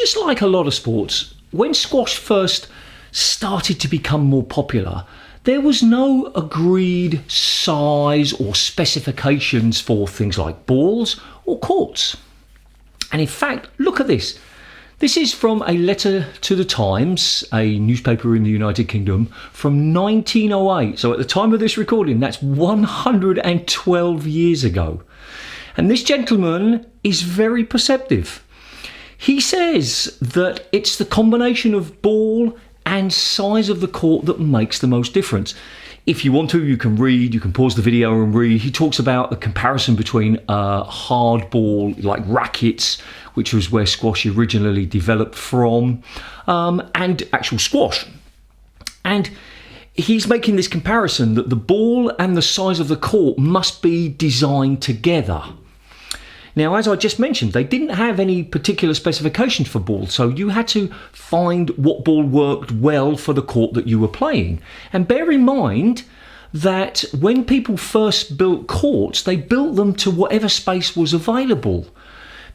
just like a lot of sports, when squash first started to become more popular, there was no agreed size or specifications for things like balls or courts. And in fact, look at this. This is from a letter to the Times, a newspaper in the United Kingdom, from 1908. So at the time of this recording, that's 112 years ago. And this gentleman is very perceptive. He says that it's the combination of ball and size of the court that makes the most difference. If you want to, you can read, you can pause the video and read. He talks about the comparison between hard ball, like rackets, which was where squash originally developed from, and actual squash. And he's making this comparison that the ball and the size of the court must be designed together. Now, as I just mentioned, they didn't have any particular specifications for balls, so you had to find what ball worked well for the court that you were playing. And bear in mind that when people first built courts, they built them to whatever space was available.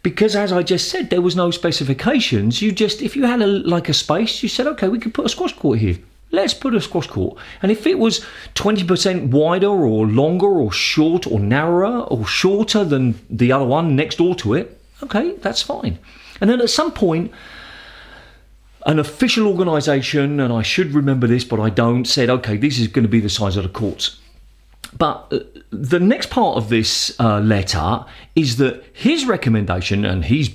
Because as I just said, there was no specifications. If you had a space, you said, okay, we could put a squash court here. Let's put a squash court. And if it was 20% wider or longer or short or narrower or shorter than the other one next door to it, okay, that's fine. And then at some point, an official organisation, and I should remember this, but I don't, said, okay, this is going to be the size of the courts. But the next part of this letter is that his recommendation, and he's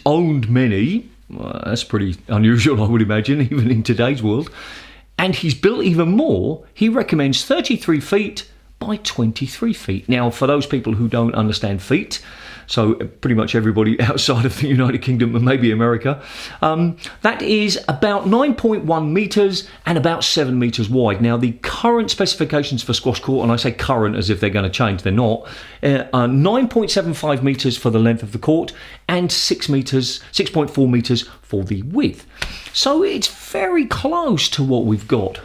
owned many. Well, that's pretty unusual, I would imagine, even in today's world. And he's built even more. He recommends 33 feet by 23 feet. Now, for those people who don't understand feet, so pretty much everybody outside of the United Kingdom and maybe America, that is about 9.1 metres and about 7 metres wide. Now, the current specifications for squash court, and I say current as if they're going to change, they're not, are 9.75 metres for the length of the court and 6.4 metres for the width. So it's very close to what we've got.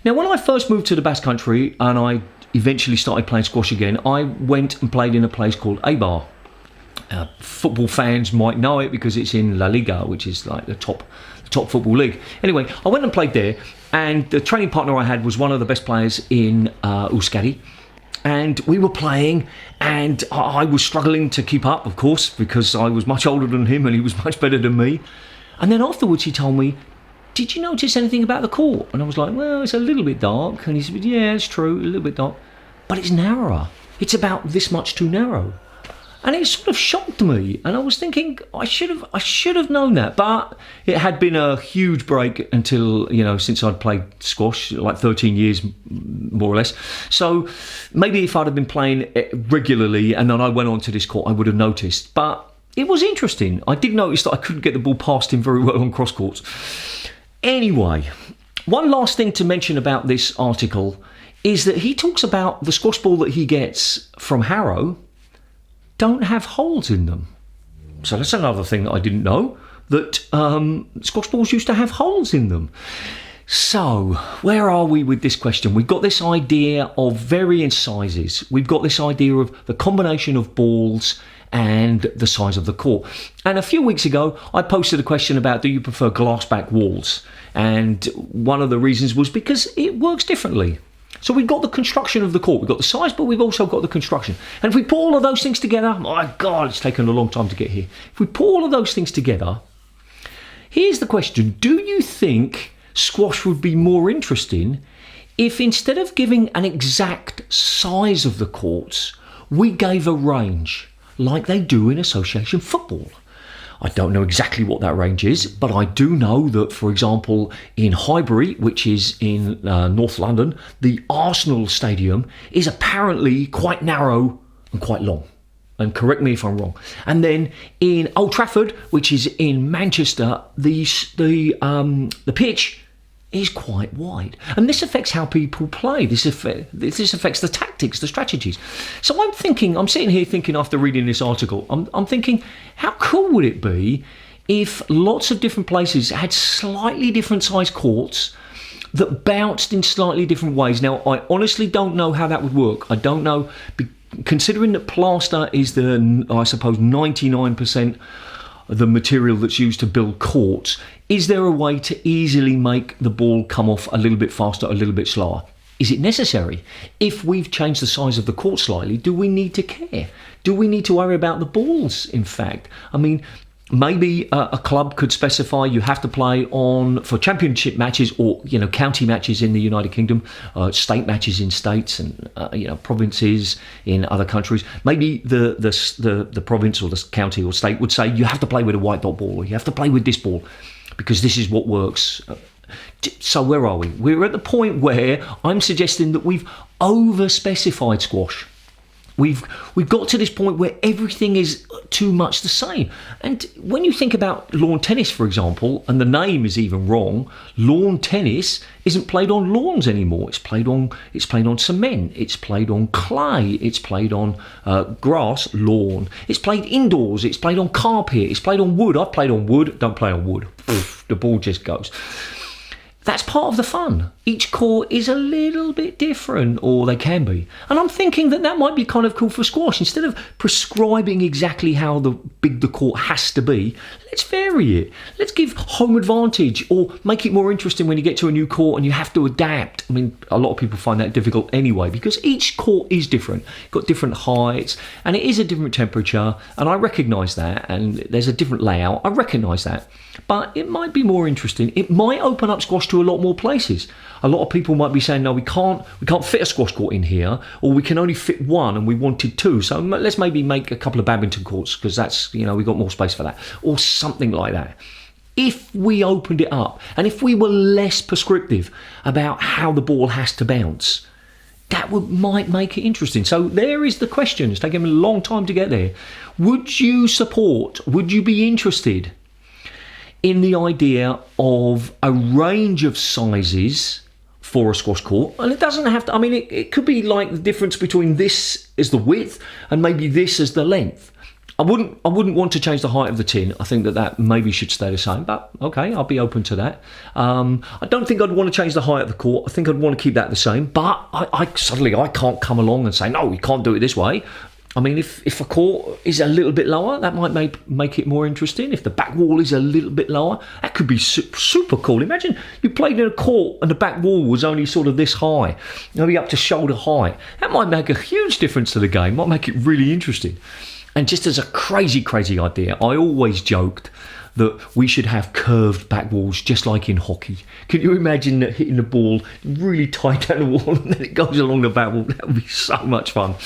Now, when I first moved to the Basque Country and I eventually started playing squash again, I went and played in a place called Eibar. Football fans might know it because it's in La Liga, which is like the top football league. Anyway, I went and played there, and the training partner I had was one of the best players in Euskadi. And we were playing, and I was struggling to keep up, of course, because I was much older than him and he was much better than me. And then afterwards he told me, did you notice anything about the court? And I was like, well, it's a little bit dark. And he said, yeah, it's true, a little bit dark. But it's narrower. It's about this much too narrow. And it sort of shocked me. And I was thinking, I should have known that. But it had been a huge break until, since I'd played squash, like 13 years, more or less. So maybe if I'd have been playing regularly and then I went on to this court, I would have noticed. But it was interesting. I did notice that I couldn't get the ball past him very well on cross courts. Anyway, one last thing to mention about this article is that he talks about the squash ball that he gets from Harrow don't have holes in them. So that's another thing that I didn't know, that squash balls used to have holes in them. So where are we with this question? We've got this idea of varying sizes. We've got this idea of the combination of balls and the size of the court. And a few weeks ago, I posted a question about, do you prefer glass back walls? And one of the reasons was because it works differently. So we've got the construction of the court, we've got the size, but we've also got the construction. And if we put all of those things together, my God, it's taken a long time to get here. If we put all of those things together, here's the question. Do you think squash would be more interesting if instead of giving an exact size of the courts, we gave a range like they do in association football? I don't know exactly what that range is, but I do know that, for example, in Highbury, which is in North London, the Arsenal Stadium is apparently quite narrow and quite long. And correct me if I'm wrong. And then in Old Trafford, which is in Manchester, the pitch is quite wide. And this affects how people play. This affects the tactics, the strategies. So I'm sitting here thinking after reading this article, I'm thinking, how cool would it be if lots of different places had slightly different size courts that bounced in slightly different ways? Now, I honestly don't know how that would work. I don't know, considering that plaster is I suppose 99% the material that's used to build courts, is there a way to easily make the ball come off a little bit faster, a little bit slower? Is it necessary? If we've changed the size of the court slightly, do we need to care? Do we need to worry about the balls, in fact? I mean, maybe a club could specify you have to play on, for championship matches or, county matches in the United Kingdom, state matches in states and, provinces in other countries. Maybe the province or the county or state would say you have to play with a white dot ball, or you have to play with this ball because this is what works. So where are we? We're at the point where I'm suggesting that we've over-specified squash. We've got to this point where everything is too much the same. And when you think about lawn tennis, for example, and the name is even wrong, lawn tennis isn't played on lawns anymore. It's played on cement. It's played on clay. It's played on grass, lawn. It's played indoors. It's played on carpet. It's played on wood. I've played on wood. Don't play on wood. The ball just goes. That's part of the fun. Each court is a little bit different, or they can be. And I'm thinking that might be kind of cool for squash. Instead of prescribing exactly how big the court has to be, let's vary it. Let's give home advantage, or make it more interesting when you get to a new court and you have to adapt. I mean, a lot of people find that difficult anyway, because each court is different. You've got different heights, and it is a different temperature, and I recognise that, and there's a different layout. I recognise that. But it might be more interesting. It might open up squash to a lot more places. A lot of people might be saying, no, we can't fit a squash court in here, or we can only fit one and we wanted two. So let's maybe make a couple of badminton courts, because that's, we've got more space for that, or something like that. If we opened it up, and if we were less prescriptive about how the ball has to bounce, that might make it interesting. So there is the question. It's taken a long time to get there. Would you be interested in the idea of a range of sizes for a squash court? And it doesn't have to, it could be like the difference between this as the width and maybe this as the length. I wouldn't want to change the height of the tin. I think that maybe should stay the same, but okay, I'll be open to that. I don't think I'd want to change the height of the court. I think I'd want to keep that the same, but I can't come along and say, no, we can't do it this way. If a court is a little bit lower, that might make it more interesting. If the back wall is a little bit lower, that could be super cool. Imagine you played in a court and the back wall was only sort of this high, maybe up to shoulder height. That might make a huge difference to the game, might make it really interesting. And just as a crazy idea, I always joked that we should have curved back walls just like in hockey. Can you imagine hitting the ball really tight down the wall and then it goes along the back wall? That would be so much fun.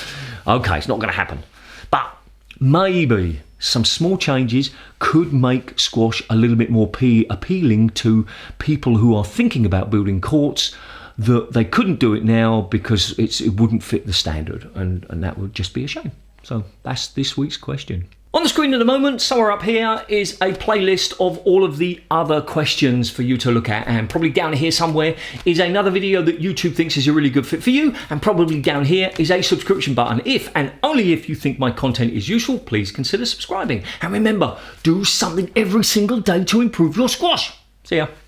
Okay, it's not going to happen. But maybe some small changes could make squash a little bit more appealing to people who are thinking about building courts, that they couldn't do it now because it wouldn't fit the standard, and that would just be a shame. So that's this week's question. On the screen at the moment, somewhere up here, is a playlist of all of the other questions for you to look at. And probably down here somewhere is another video that YouTube thinks is a really good fit for you. And probably down here is a subscription button. If and only if you think my content is useful, please consider subscribing. And remember, do something every single day to improve your squash. See ya.